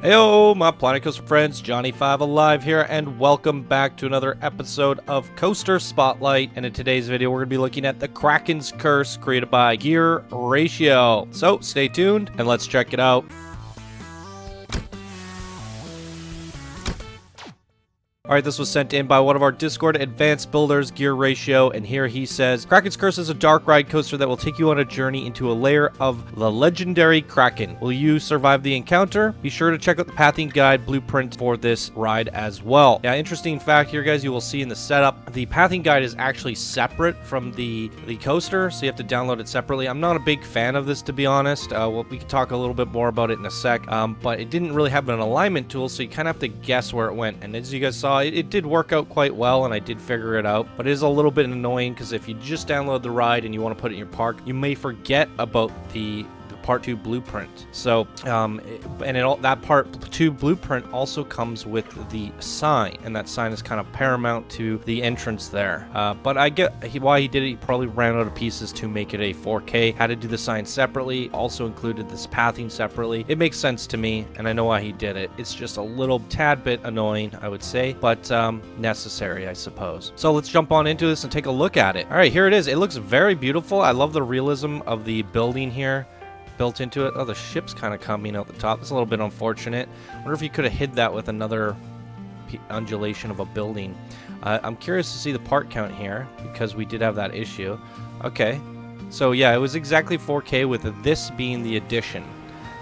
Heyo, my Planet Coaster friends, Johnny5 Alive here, and welcome back to another episode of Coaster Spotlight. And in today's video, we're going to be looking at the Krakens Curse created by Gear Ratio. So stay tuned and let's check it out. Alright, this was sent in by one of our Discord advanced builders, Gear Ratio, and here he says, Krakens Curse is a dark ride coaster that will take you on a journey into a lair of the legendary Kraken. Will you survive the encounter? Be sure to check out the pathing guide blueprint for this ride as well. Yeah, interesting fact here, guys, you will see in the setup, the pathing guide is actually separate from the coaster, so you have to download it separately. I'm not a big fan of this, to be honest. Well, we can talk a little bit more about it in a sec, but it didn't really have an alignment tool, so you kind of have to guess where it went, and as you guys saw, it did work out quite well, and I did figure it out, but it is a little bit annoying because if you just download the ride and you want to put it in your park, you may forget about the Part 2 blueprint. So, that Part 2 blueprint also comes with the sign, and that sign is kind of paramount to the entrance there. But I get why he did it. He probably ran out of pieces to make it a 4K. Had to do the sign separately, also included this pathing separately. It makes sense to me, and I know why he did it. It's just a little tad bit annoying, I would say, but necessary, I suppose. So let's jump on into this and take a look at it. All right, here it is. It looks very beautiful. I love the realism of the building here built into it. Oh, the ship's kind of coming out the top. It's a little bit unfortunate. I wonder if you could have hid that with another undulation of a building. I'm curious to see the part count here because we did have that issue. Okay, so yeah, it was exactly 4K with this being the addition.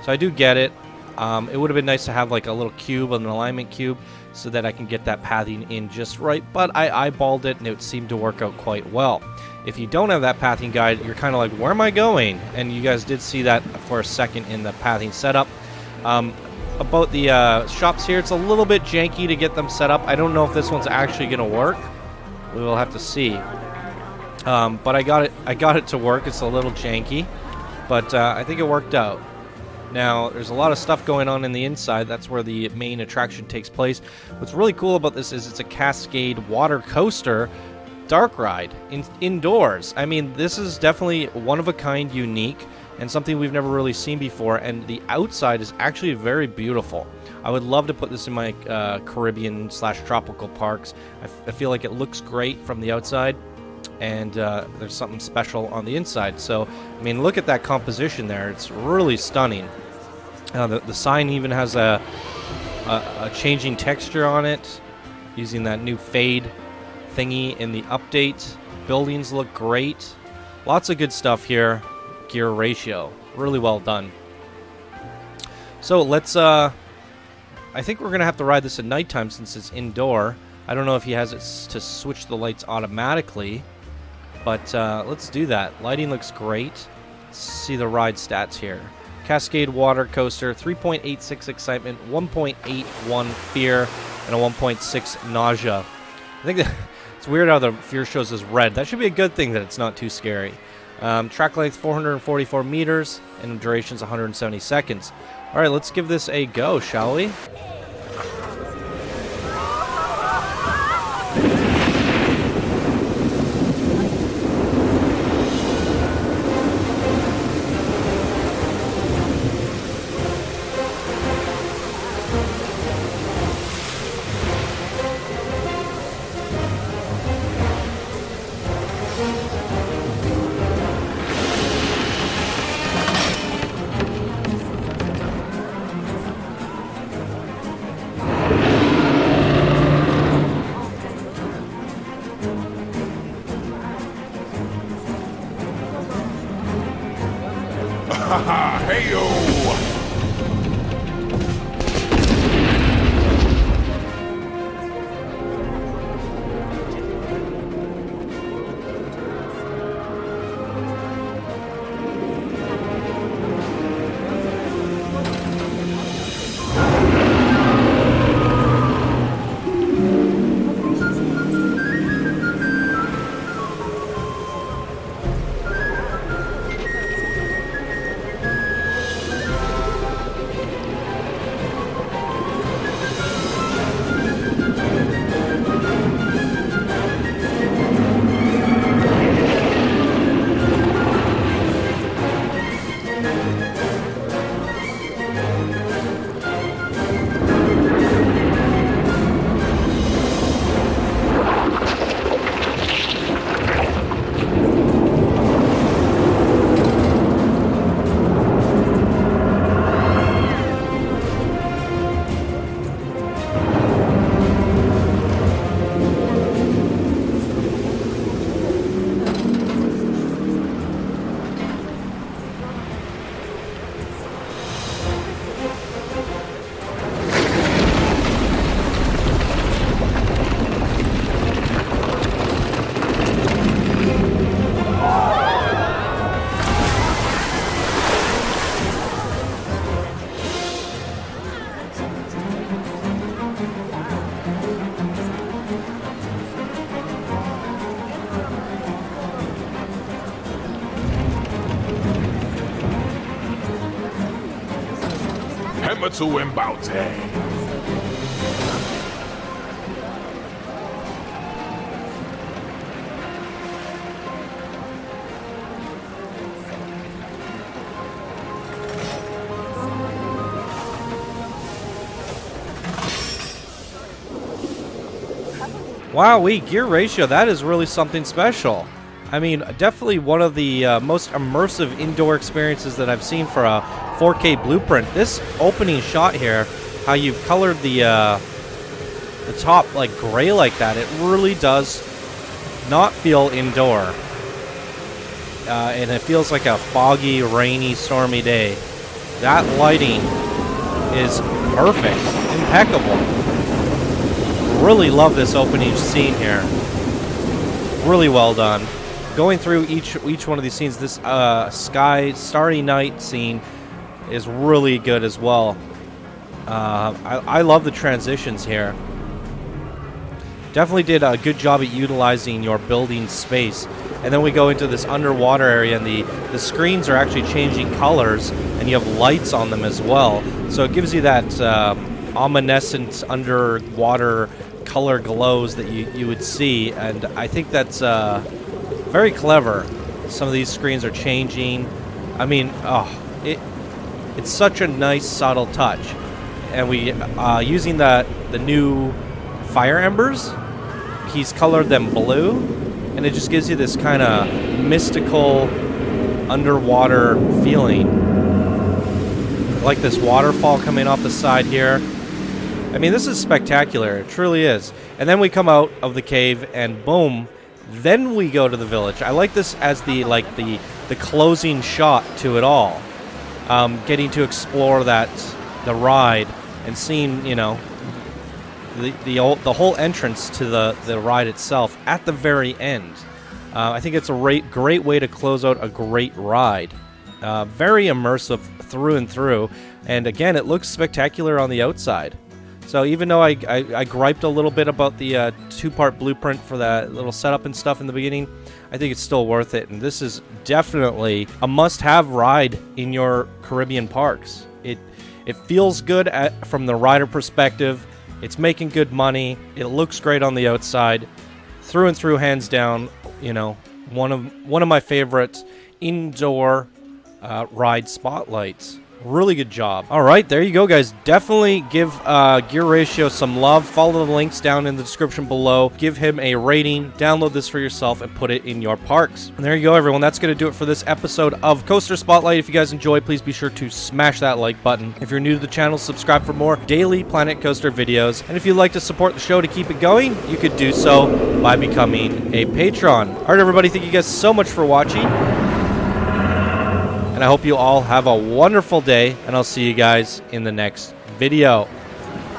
So I do get it. It would have been nice to have like a little cube, an alignment cube, so that I can get that pathing in just right, but I eyeballed it and it seemed to work out quite well. If you don't have that pathing guide, you're kind of like, where am I going? And you guys did see that for a second in the pathing setup. About the shops here, it's a little bit janky to get them set up. I don't know if this one's actually going to work. We will have to see. But I got it to work. It's a little janky, but I think it worked out. Now, there's a lot of stuff going on in the inside. That's where the main attraction takes place. What's really cool about this is it's a Cascade water coaster dark ride indoors. I mean, this is definitely one of a kind, unique, and something we've never really seen before, and the outside is actually very beautiful. I would love to put this in my Caribbean/tropical parks. I feel like it looks great from the outside, and there's something special on the inside. So, I mean, look at that composition there. It's really stunning. The sign even has a changing texture on it, using that new fade thingy in the update. Buildings look great. Lots of good stuff here. Gear Ratio. Really well done. So let's, I think we're going to have to ride this at nighttime since it's indoor. I don't know if he has it to switch the lights automatically, but let's do that. Lighting looks great. Let's see the ride stats here. Cascade water coaster, 3.86 excitement, 1.81 fear, and a 1.6 nausea. I think that it's weird how the fear shows as red. That should be a good thing that it's not too scary. Track length 444 meters and duration's 170 seconds. All right, let's give this a go, shall we? to Embaute. Wowee, gear ratio, that is really something special. I mean, definitely one of the most immersive indoor experiences that I've seen for a 4K blueprint. This opening shot here, how you've colored the top like gray like that, it really does not feel indoor. And it feels like a foggy, rainy, stormy day. That lighting is perfect, impeccable. Really love this opening scene here. Really well done. Going through each one of these scenes, this starry night scene is really good as well. I love the transitions here. Definitely did a good job at utilizing your building space. And then we go into this underwater area, and the screens are actually changing colors, and you have lights on them as well. So it gives you that omniscient underwater color glows that you would see, and I think that's very clever. Some of these screens are changing. I mean, it's such a nice subtle touch. And we using the new fire embers, he's colored them blue, and it just gives you this kind of mystical underwater feeling, like this waterfall coming off the side here. I mean, this is spectacular. It truly is. And then we come out of the cave, and boom, then we go to the village. I like this as the closing shot to it all. Getting to explore the ride and seeing, you know, the whole entrance to the ride itself at the very end. I think it's a great way to close out a great ride. Very immersive through and through. And again, it looks spectacular on the outside. So even though I griped a little bit about the two-part blueprint for that little setup and stuff in the beginning, I think it's still worth it. And this is definitely a must-have ride in your Caribbean parks. It feels good from the rider perspective. It's making good money. It looks great on the outside. Through and through, hands down, you know, one of my favorite indoor ride spotlights. Really good job. All right, there you go, guys. Definitely give Gear Ratio some love. Follow the links down in the description below. Give him a rating. Download this for yourself and put it in your parks. And there you go, everyone. That's going to do it for this episode of Coaster Spotlight. If you guys enjoyed, please be sure to smash that like button. If you're new to the channel, subscribe for more daily Planet Coaster videos. And if you'd like to support the show to keep it going, you could do so by becoming a patron. All right, everybody. Thank you guys so much for watching. And I hope you all have a wonderful day, and I'll see you guys in the next video.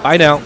Bye now.